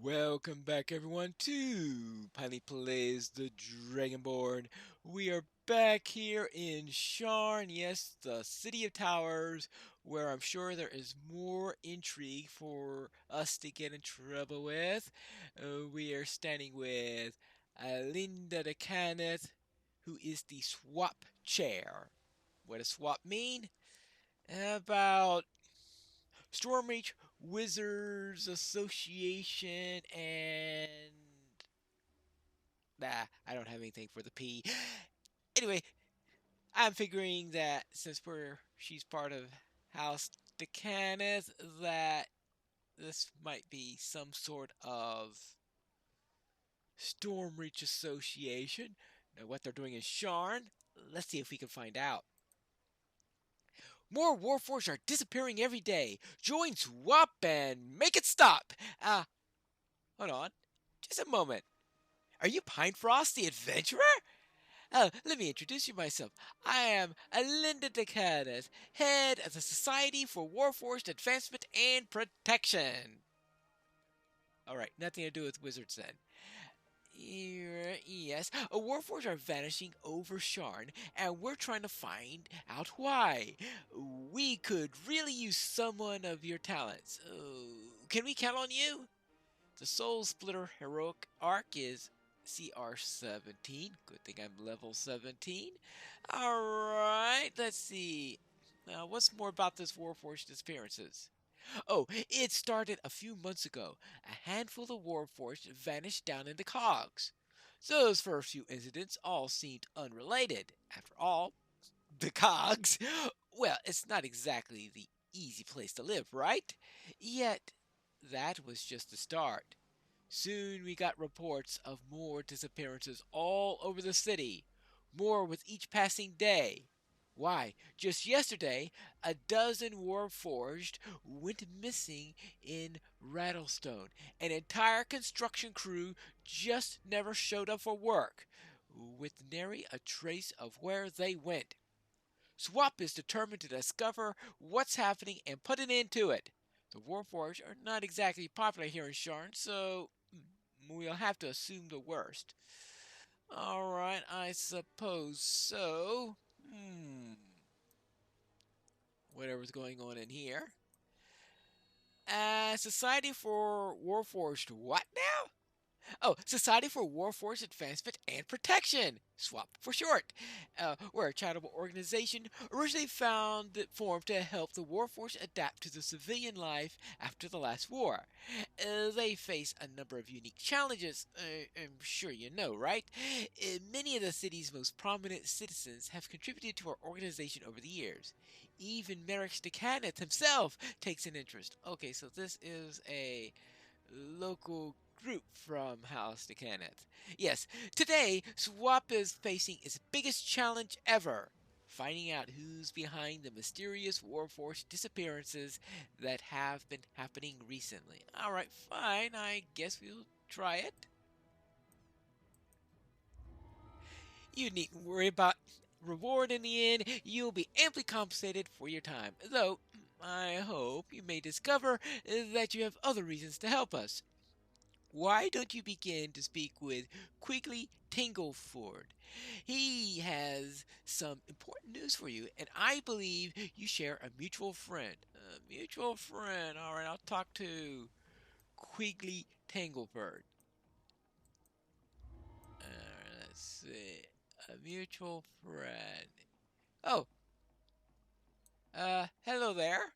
Welcome back, everyone, to Pineleaf Plays the Dragonborn. We are back here in Sharn, yes, the City of Towers, where I'm sure there is more intrigue for us to get in trouble with. We are standing with Linda the Canet, who is the swap chair. What does swap mean? About Stormreach Wizards Association and I don't have anything for the P. Anyway, I'm figuring that since she's part of House Decaneth, that this might be some sort of Stormreach Association. Now, what they're doing in Sharn, let's see if we can find out. More Warforged are disappearing every day. Join Swap and make it stop. Hold on. Just a moment. Are you Pinefrost the Adventurer? Let me introduce you myself. I am Alinda Decadas, head of the Society for Warforged Advancement and Protection. Alright, nothing to do with wizards then. Yes, Warforged are vanishing over Sharn, and we're trying to find out why. We could really use someone of your talents. Can we count on you? The Soul Splitter Heroic Arc is CR17. Good thing I'm level 17. Alright, let's see. Now, what's more about this Warforged disappearances? Oh, it started a few months ago. A handful of Warforged vanished down in the cogs. Those first few incidents all seemed unrelated. After all, the cogs, well, it's not exactly the easy place to live, right? Yet, that was just the start. Soon we got reports of more disappearances all over the city, more with each passing day. Why, just yesterday, a dozen Warforged went missing in Rattlestone. An entire construction crew just never showed up for work, with nary a trace of where they went. Swap is determined to discover what's happening and put an end to it. The Warforged are not exactly popular here in Sharn, so we'll have to assume the worst. Alright, I suppose so. Whatever's going on in here. Society for Warforged what now? Oh, Society for Warforged Advancement and Protection, SWAP for short. We're a charitable organization originally formed to help the Warforged adapt to the civilian life after the last war. They face a number of unique challenges, I'm sure you know, right? Many of the city's most prominent citizens have contributed to our organization over the years. Even MAGIX Decaneth himself takes an interest. Okay, so this is a local group from House Decaneth. Yes, today Swap is facing its biggest challenge ever. Finding out who's behind the mysterious Warforged disappearances that have been happening recently. Alright, fine, I guess we'll try it. You needn't worry about reward in the end. You'll be amply compensated for your time. Though, I hope you may discover that you have other reasons to help us. Why don't you begin to speak with Quigley Tangleford? He has some important news for you, and I believe you share a mutual friend. A mutual friend. All right, I'll talk to Quigley Tangleford. Let's see. A mutual friend. Oh, hello there.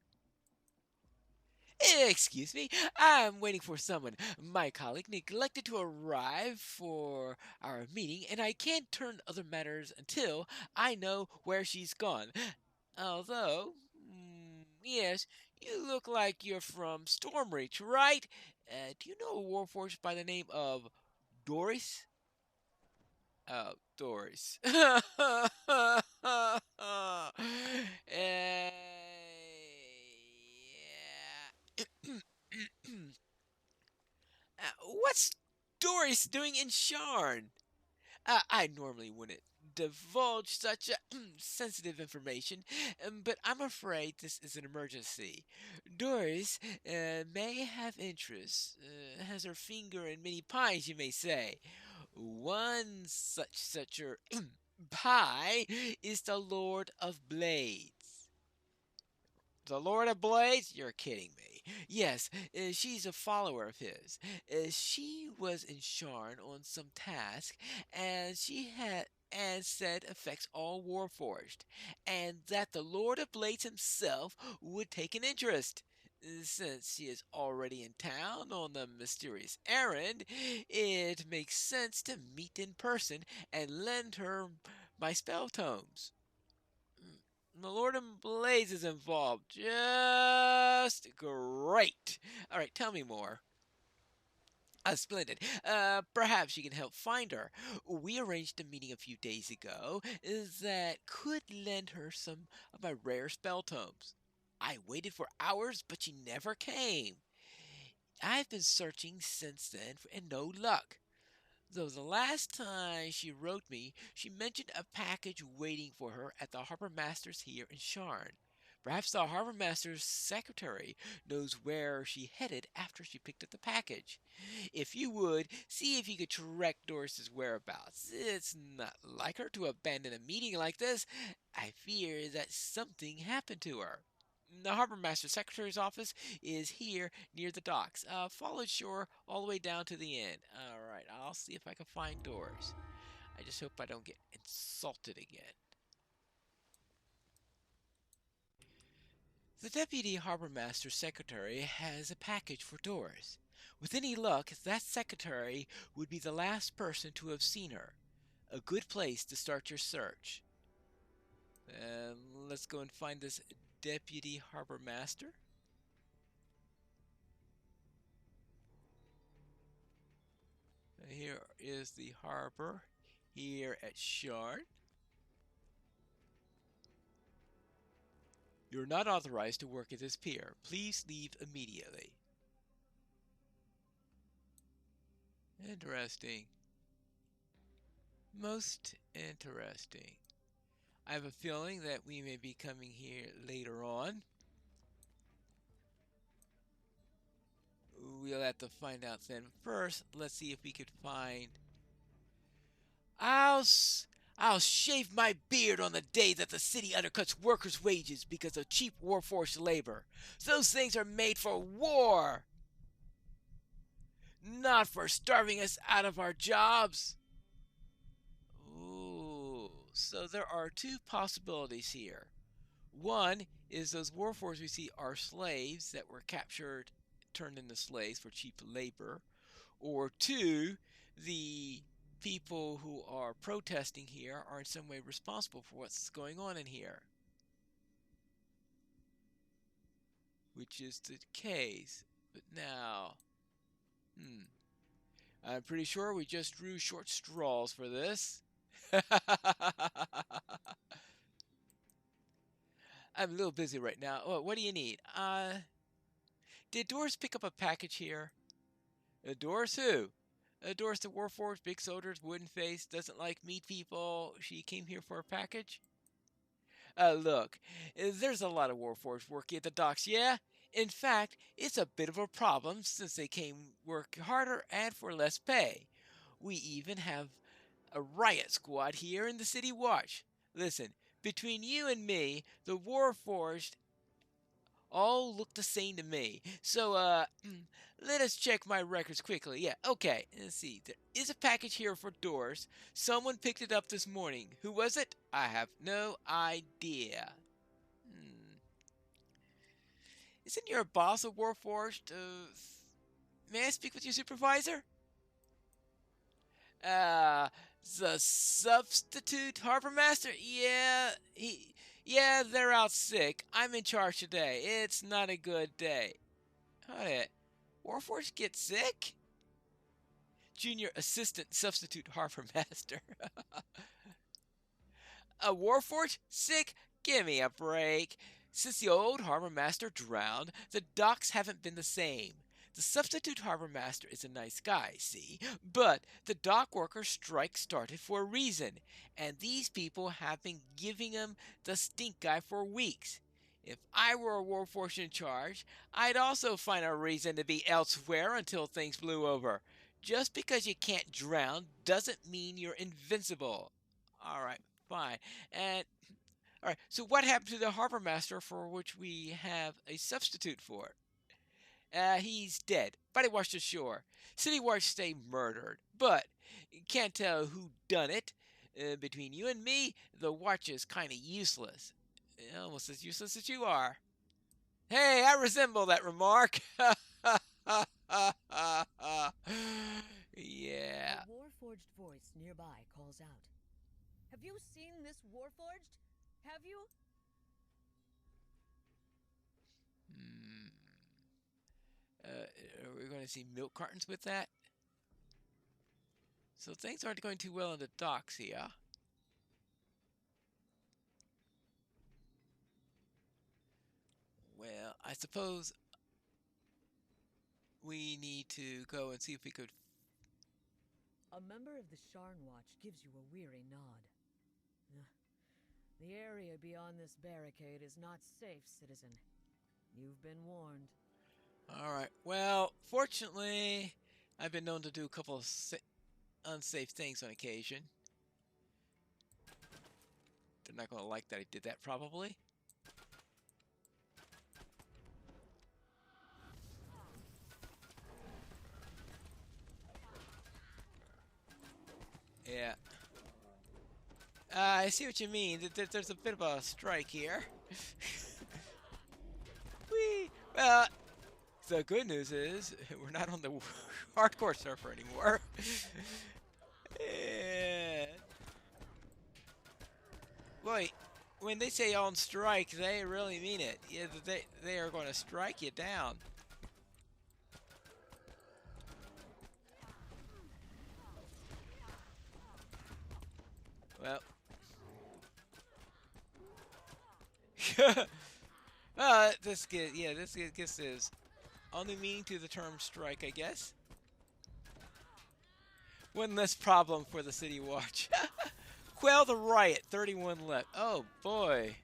Excuse me, I'm waiting for someone. My colleague neglected to arrive for our meeting, and I can't turn to other matters until I know where she's gone. Although, yes, you look like you're from Stormreach, right? Do you know a warforged by the name of Doris? Oh, Doris. What's Doris doing in Sharn? I normally wouldn't divulge such sensitive information, but I'm afraid this is an emergency. Doris may have interests, has her finger in many pies, you may say. One such a pie is the Lord of Blades. The Lord of Blades? You're kidding me. Yes, she's a follower of his. She was in Sharn on some task, and she had and said affects all Warforged, and that the Lord of Blades himself would take an interest. Since she is already in town on the mysterious errand, it makes sense to meet in person and lend her my spell tomes. The Lord of Blades is involved. Just great. All right, tell me more. Splendid. Perhaps you can help find her. We arranged a meeting a few days ago that could lend her some of my rare spell tomes. I waited for hours, but she never came. I've been searching since then and no luck. Though the last time she wrote me, she mentioned a package waiting for her at the harbor master's here in Sharn. Perhaps the harbor master's secretary knows where she headed after she picked up the package. If you would, see if you could track Doris's whereabouts. It's not like her to abandon a meeting like this. I fear that something happened to her. The harbor master secretary's office is here near the docks. Follow shore all the way down to the end. All right, I'll see if I can find Doris. I just hope I don't get insulted again. The deputy harbor master secretary has a package for Doris. With any luck, that secretary would be the last person to have seen her. A good place to start your search. Let's go and find this deputy harbor master. Here is the harbor here at Sharn. You're not authorized to work at this pier. Please leave immediately. Interesting. Most interesting. I have a feeling that we may be coming here later on. We'll have to find out then. First, let's see if we could find... I'll shave my beard on the day that the city undercuts workers' wages because of cheap Warforged labor. Those things are made for war, not for starving us out of our jobs. Ooh, so there are two possibilities here. One is those Warforged we see are slaves that were captured, turned into slaves for cheap labor. Or two, the people who are protesting here are in some way responsible for what's going on in here. Which is the case. But now, I'm pretty sure we just drew short straws for this. I'm a little busy right now. Oh, what do you need? Did Doris pick up a package here? Doris who? Doris the Warforged, big shoulders, wooden face, doesn't like meat people. She came here for a package? Look, there's a lot of Warforged working at the docks, yeah? In fact, it's a bit of a problem since they came work harder and for less pay. We even have a riot squad here in the city watch. Listen, between you and me, the Warforged all look the same to me. So, let us check my records quickly. Yeah, okay. Let's see. There is a package here for Doris. Someone picked it up this morning. Who was it? I have no idea. Isn't your boss a Warforged? May I speak with your supervisor? Uh, the substitute harbor master? Yeah, they're out sick. I'm in charge today. It's not a good day. How did Warforged get sick? Junior assistant substitute harbor master. A Warforged sick? Give me a break. Since the old harbor master drowned, the docks haven't been the same. The substitute harbor master is a nice guy, see? But the dock workers' strike started for a reason, and these people have been giving him the stink eye for weeks. If I were a Warforged in charge, I'd also find a reason to be elsewhere until things blew over. Just because you can't drown doesn't mean you're invincible. Alright, fine. And alright, so what happened to the harbor master for which we have a substitute for? He's dead. Body washed ashore. City watch say murdered. But can't tell who done it. Between you and me, the watch is kinda useless. Almost as useless as you are. Hey, I resemble that remark. Yeah. A Warforged voice nearby calls out. Have you seen this Warforged? Have you? Are we going to see milk cartons with that? So things aren't going too well in the docks here. Well, I suppose we need to go and see if we could. A member of the Sharn Watch gives you a weary nod. The area beyond this barricade is not safe, citizen. You've been warned. Alright, well, fortunately, I've been known to do a couple of unsafe things on occasion. They're not going to like that I did that, probably. Yeah. I see what you mean. There's a bit of a strike here. Whee! Well, the good news is we're not on the hardcore server anymore. And boy, when they say on strike, they really mean it. Yeah, they are going to strike you down. Well. This is only meaning to the term strike, I guess. One less problem for the City Watch. Quell the riot, 31 left. Oh boy.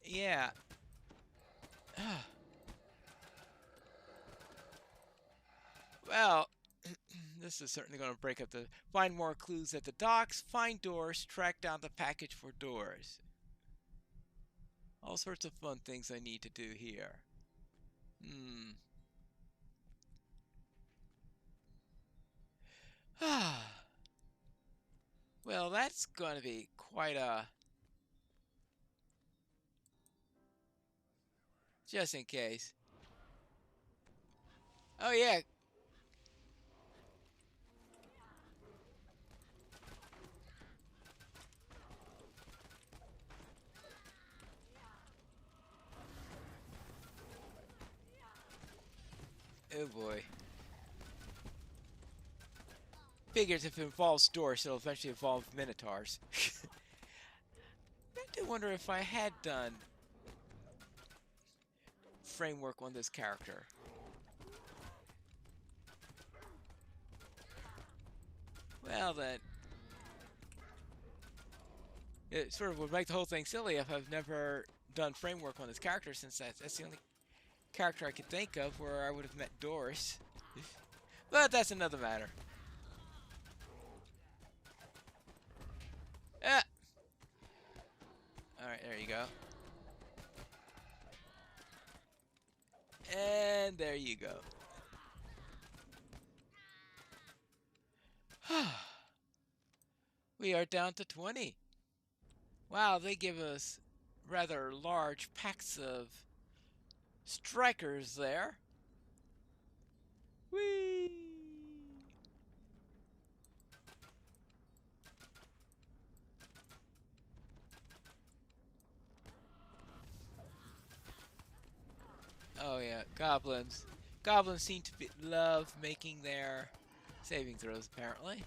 Yeah. Well, this is certainly going to break up the... Find more clues at the docks, find Doris, track down the package for Doris. All sorts of fun things I need to do here. Well, that's going to be quite a... Just in case. Oh, yeah. Oh, boy. Figures if it involves Doris, it'll eventually involve Minotaurs. I do wonder if I had done framework on this character. Well, then. It sort of would make the whole thing silly if I've never done framework on this character, since that's the only character I could think of where I would have met Doris. But that's another matter. Ah! Alright, there you go. And there you go. We are down to 20. Wow, they give us rather large packs of strikers there. Whee! Oh yeah, goblins. Goblins seem to love making their saving throws, apparently.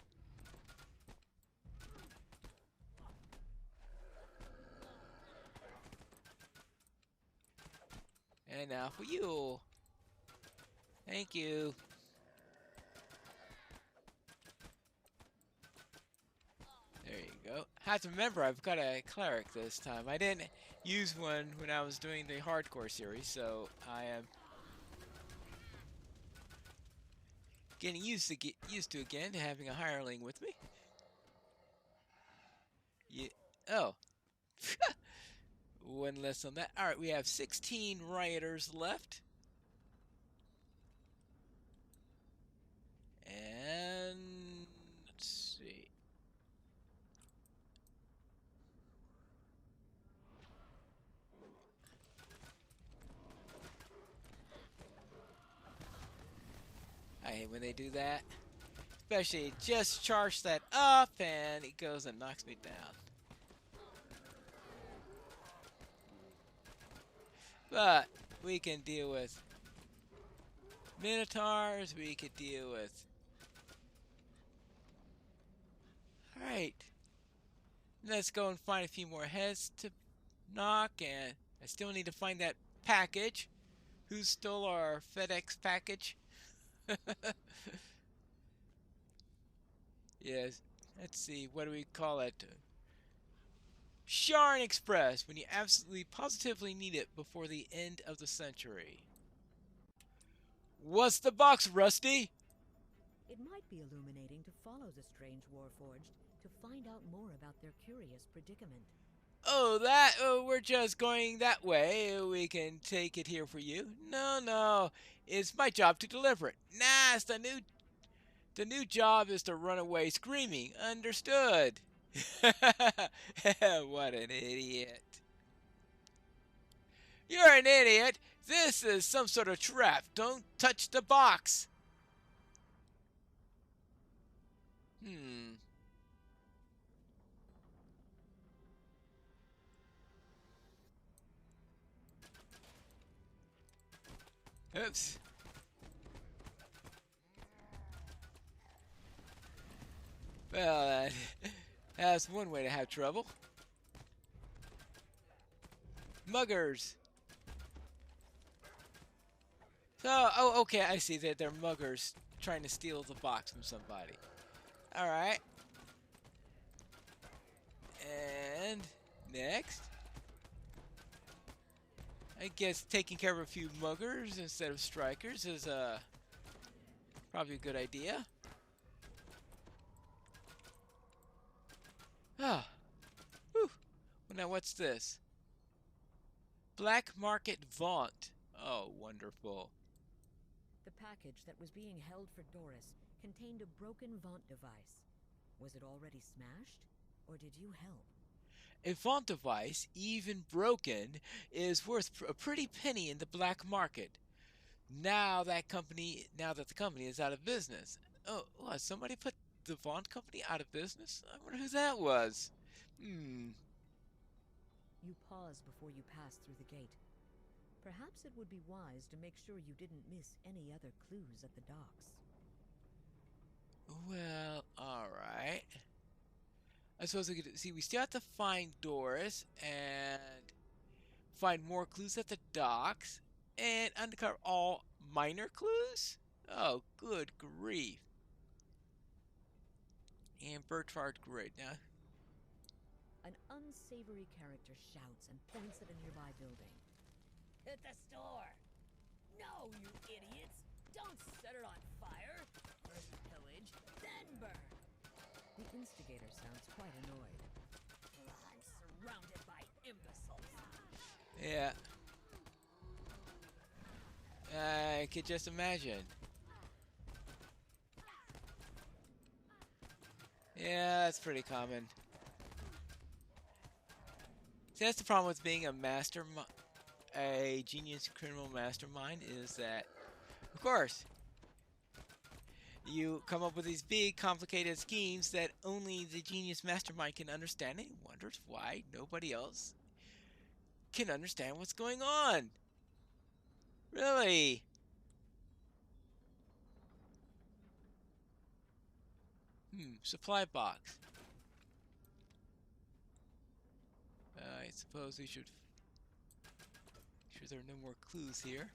And now for you. Thank you. There you go. I have to remember I've got a cleric this time. I didn't use one when I was doing the hardcore series, so I am getting used to again to having a hireling with me. Yeah. Oh. One less on that. Alright, we have 16 rioters left. And let's see. I hate when they do that. Especially just charge that up and it goes and knocks me down. But we can deal with Minotaurs, we could deal with... Alright. Let's go and find a few more heads to knock, and I still need to find that package. Who stole our FedEx package? Yes. Let's see, what do we call it? Sharn Express, when you absolutely positively need it before the end of the century. What's the box, Rusty? It might be illuminating to follow the strange Warforged to find out more about their curious predicament. Oh, that? Oh, we're just going that way. We can take it here for you. No, no. It's my job to deliver it. Nah, it's the new job is to run away screaming. Understood. What an idiot. You're an idiot. This is some sort of trap. Don't touch the box. Oops. Well, that's one way to have trouble. Muggers. So, oh, okay, I see that they're muggers trying to steal the box from somebody. Alright. And next. I guess taking care of a few muggers instead of strikers is probably a good idea. Ah. Whew. Well, now what's this? Black Market Vaunt. Oh, wonderful. The package that was being held for Doris contained a broken Vaunt device. Was it already smashed, or did you help? A Vaunt device, even broken, is worth a pretty penny in the black market. Now that the company is out of business. Oh, what, somebody put the Vaunt company out of business? I wonder who that was. You paused before you passed through the gate. Perhaps it would be wise to make sure you didn't miss any other clues at the docks. Well, alright. I suppose we could see, we still have to find Doris and find more clues at the docks and uncover all minor clues? Oh, good grief. And Bertrand Great. Now, An unsavory character shouts and points at a nearby building. Hit the store! No, you idiots! Don't set it on fire! First pillage, then burn! The instigator sounds quite annoyed. I'm surrounded by imbeciles. yeah. I could just imagine. Yeah, that's pretty common. See, that's the problem with being a genius criminal mastermind, is that, of course, you come up with these big, complicated schemes that only the genius mastermind can understand, and he wonders why nobody else can understand what's going on. Really? Supply box. I suppose we should... Sure there are no more clues here.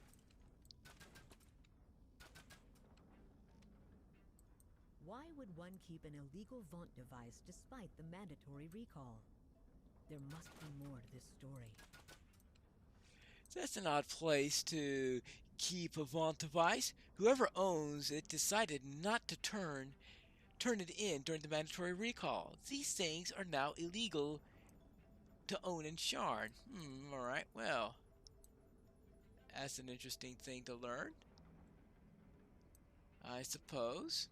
Why would one keep an illegal Vaunt device despite the mandatory recall? There must be more to this story. That's an odd place to keep a Vaunt device. Whoever owns it decided not to turn it in during the mandatory recall. These things are now illegal to own in Sharn. Alright, well, that's an interesting thing to learn, I suppose.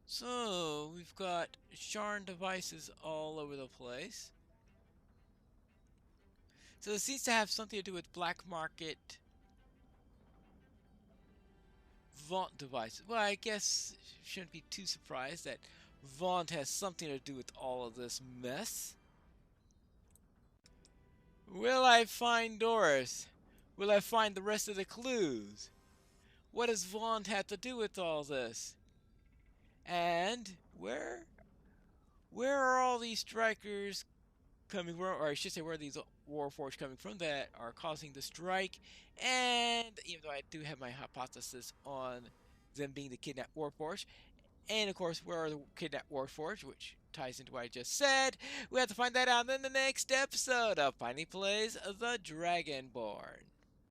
So, we've got Sharn devices all over the place. So it seems to have something to do with black market Vaunt devices. Well, I guess shouldn't be too surprised that Vaunt has something to do with all of this mess. Will I find Doris? Will I find the rest of the clues? What does Vaunt have to do with all this? And where are all these strikers coming from, or I should say where are these Warforged coming from that are causing the strike? And even though I do have my hypothesis on them being the kidnapped Warforged, and of course where are the kidnapped Warforged, which ties into what I just said, we have to find that out in the next episode of Piney Plays the Dragonborn.